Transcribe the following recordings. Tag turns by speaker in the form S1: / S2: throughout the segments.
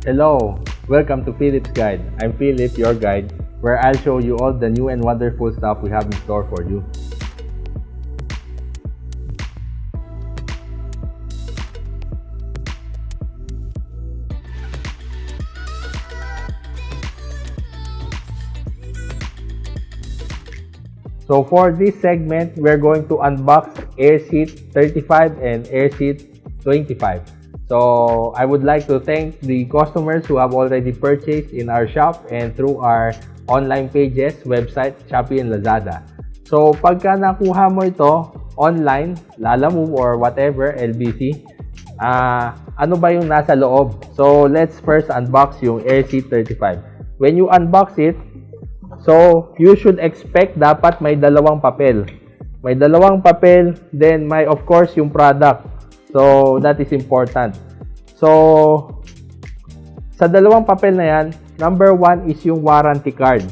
S1: Hello, welcome to Philip's Guide. I'm Philip, your guide, where I'll show you all the new and wonderful stuff we have in store for you. So for this segment, we're going to unbox AirSeat 35 and AirSeat 25. So I would like to thank the customers who have already purchased in our shop and through our online pages, website, Shopee and Lazada. So pagka nakuha mo ito online, Lalamove or whatever, LBC, ano ba yung nasa loob? So let's first unbox yung AirSeat 35. When you unbox it, so you should expect dapat may dalawang papel. May dalawang papel, then may of course yung product. So that is important. So sa dalawang papel na yan, number 1 is yung warranty card.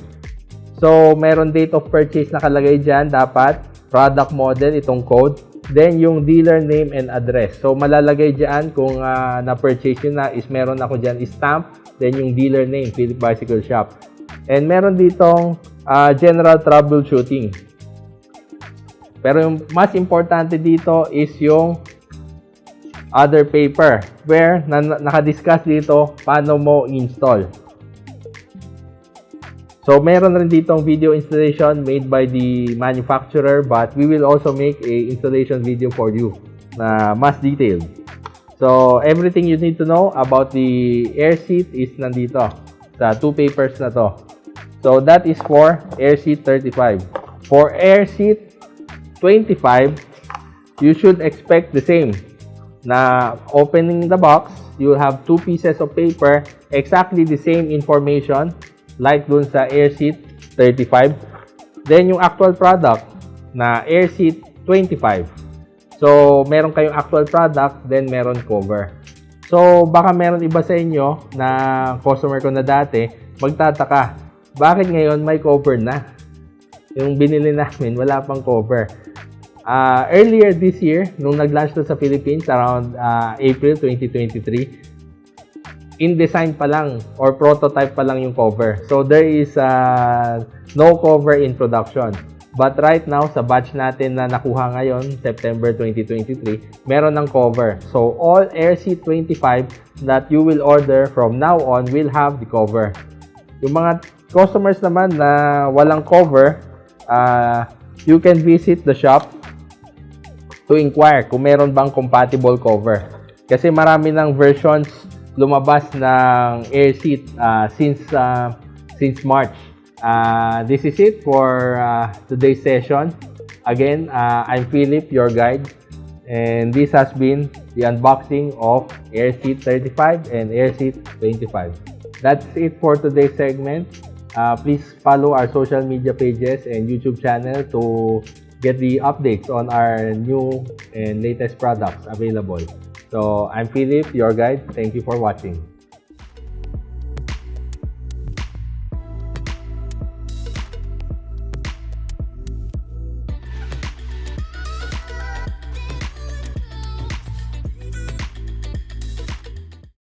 S1: So meron date of purchase nakalagay dyan, dapat product model, itong code. Then yung dealer name and address. So malalagay dyan kung na-purchase yun na is meron ako dyan stamp. Then yung dealer name, Philip Bicycle Shop. And meron ditong general troubleshooting. Pero yung mas importante dito is yung other paper where nakadiscuss dito paano mo install. So meron rin ditong video installation made by the manufacturer, but we will also make a installation video for you na mas detailed. So everything you need to know about the AirSeat is nandito sa two papers na to. So that is for AirSeat 35. For AirSeat 25, you should expect the same. Na opening the box, you have two pieces of paper, exactly the same information like dun sa AirSeat 35. Then yung actual product na AirSeat 25. So meron kayong actual product, then meron cover. So baka meron iba sa inyo na customer ko na dati magtataka, bakit ngayon may cover na? Yung binili namin wala pang cover. Earlier this year, nung nag-launch to sa Philippines around April 2023, in design pa lang or prototype pa lang yung cover. So there is no cover in production. But right now, sa batch natin na nakuha ngayon, September 2023, meron ng cover. So all AirSeat 25 that you will order from now on will have the cover. Yung mga customers naman na walang cover, you can visit the shop to inquire kung meron bang compatible cover. Kasi marami ng versions lumabas ng AirSeat since March. This is it for today's session. Again, I'm Philip, your guide. And this has been the unboxing of AirSeat 35 and AirSeat 25. That's it for today's segment. Please follow our social media pages and YouTube channel to get the updates on our new and latest products available. So I'm Philip, your guide. Thank you for watching.